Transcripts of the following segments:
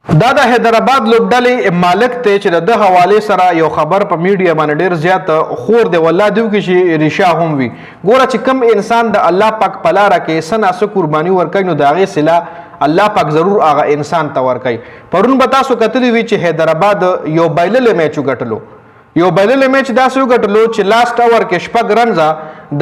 دا د حیدرآباد لوبډلې مالک ته چې د حواله سره یو خبر په میډیا باندې ډیر زیات خور دی والله دیو کې شي ریشا هم وي ګوره چې کم انسان د الله پاک په لاره کې سنا سه قرباني ورکوي نو د هغې صله الله پاک ضرور هغه انسان ته ورکوي. پرون به تاسو کتلی وي چې حیدرآباد یو بایللې میچ وګټلو یو بایللې میچ داسې وګټلو چې لاست اور کې شپږ رنزه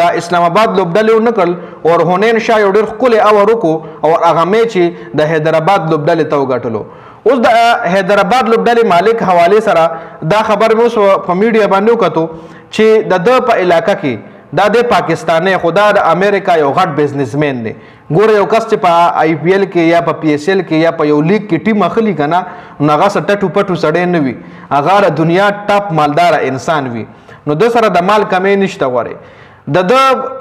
د اسلام آباد لوبډلې ونکړل او هونین شاه یو ډېر ښکلی اور وکړو او هغه میچ د حیدرآباد لوبډلې ته وګټلو. اوس د حیدرآباد لوبډلې مالک حواله سره دا خبر مې اوس په میډیا باندې وکتو چې د ده په علاقه کې دا د پاکستاني خو دا د امریکا یو غټ بزنسمین دی. ګوره یو کس چې په آی پی ایل کې یا په پی ایس ایل کې یا په یو لیګ کې ټیم اخلي که نه نو هغه څه ټټو پټو سړی نه وي هغه د دنیا ټاپ مالداره انسان وي نو ده سره د مال کمی نشته. غواړي د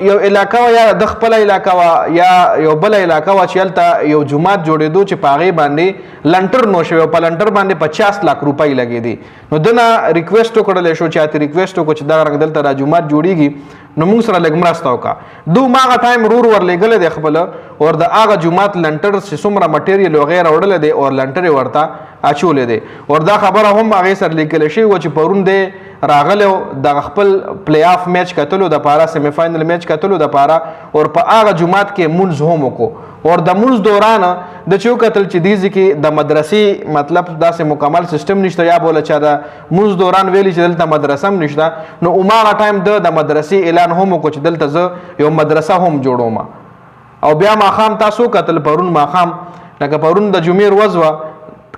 یو علاقه یا د خپل علاقه یا یو بل علاقه وا چې هلته یو جومات جوړېدو چې په هغې باندې لنټر نو شوی په لنټر باندې 50 लाख روپۍ لګېدې نو ده نه ریکویسټ وکړلی شو چې اته ریکویسټ وکړو چې دغه رنګ دلته دا جومات جوړېږي نو موږ سره لږ مرسته وکړه. دو هغه ټایم ورلېږلی دی خپله او د هغه جومات لنټر چې څومره مټیریل وغیره وړلی دی او لنټر یې ورته اچولی دی او دا خبره هم هغې سره لیکلی شوې وه چې پرون دی راغلی د خپل پلی آف میچ کتلو دپاره سیمی فاینل میچ کتلو دپاره او په هغه جومات کې مونځ هم وکړو او د مونځ دوران د چې وکتل چې دیزې کې د مدرسې مطلب داسې مکمل سیستم نشته یا بوله چا د مونځ دوران ویلي چې دلته مدرسه هم نشته نو هماغه ټایم د مدرسې اعلان هم وکړو چې دلته زه یو مدرسه هم جوړوم. او بیا ماښام تاسو کتل پرون ماښام لکه پرون د جمعې ورځ وه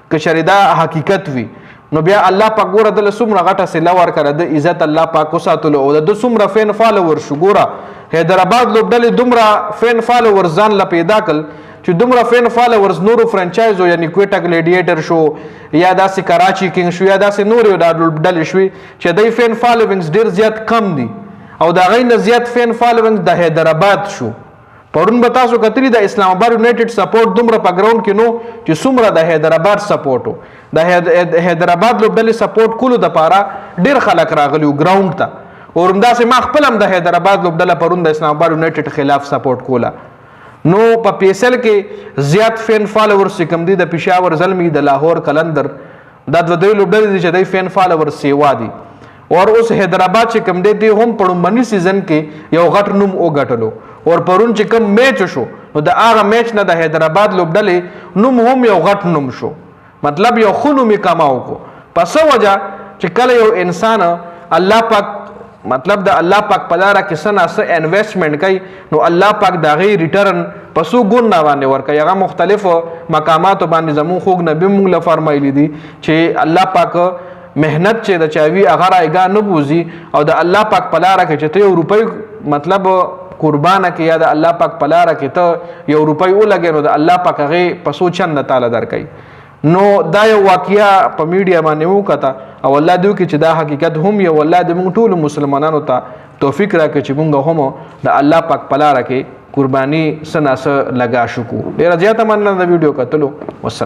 که چېرې دا حقیقت وي نو بیا الله پاک ګوره دله څومره غټه صله ورکړه د عزت الله پاک وساتلو او د ده څومره فین فالوور شو. ګوره حیدرآباد لوبډلې دومره فین فالوور ځان له پیدا کړل چې دومره فین فالوورز نورو فرنچایزو یعنی کویټه ګلیډیټر شو یا داسې کراچي کینګ شو یا داسې نورې دا لوبډلې شوې چې دوی فین فالوینګز ډېر زیات کم دي او د هغوی نه زیات فین فالوینګز د حیدرآباد شو. پرون به تاسو کتلي د اسلام آباد یونایټډ سپورټ دومره په ګراونډ کې نو چې څومره د حیدرآباد سپورټ و د حیدرآباد لوبډلې سپورټ کولو دپاره ډېر خلک راغلي وو ګراونډ ته او همداسې ما خپل هم د حیدرآباد لوبډله پرون د اسلام آباد یونایټډ خلاف سپورټ کوله. نو په پی ایس ایل کې زیات فین فالوورز چې کوم دي د پېښور زلمي د لاهور قلندر دا دوه لوبډلې دي چې دوی فین فالوورز سیوا دي اور اوس حیدرآباد چې کوم دی هم په لومړني سیزن کې یو غټ نوم وګټلو اور پرون چې کوم میچ شو نو د هغه میچ نه د حیدرآباد لوبډلې نوم هم یو غټ نوم شو مطلب یو ښه نوم یې کماو کو. په څه وجه چې کله یو انسان الله پاک مطلب د الله پاک په لاره کې څه نه څه انویسټمنټ کوي نو الله پاک د هغې ریټرن په څو ګونه باندې ورکوي. هغه مختلفو مقاماتو باندې زموږ خوږ نبي موږ له فرمایلی دي چې الله پاک محنت چې د چاوي هغه رایګاه نه بوزي او د الله پاک په لاره کې چې ته یو روپۍ مطلب قربانه کې یا د الله پاک په لاره کې ته یو روپۍ ولګې نو د الله پاک هغې په څو چنده تاله درکوي. نو دا یو واقعه په میډیا باندې وکته او الله دې وکړي چې دا حقیقت هم یو الله دې موږ ټولو مسلمانانو ته توفیق راکړي چې موږ هم د الله پاک په لاره کې قرباني څه نه څه لګا شو کو. ډېره زیاته مننه د ویډیو کتلو. والسلام.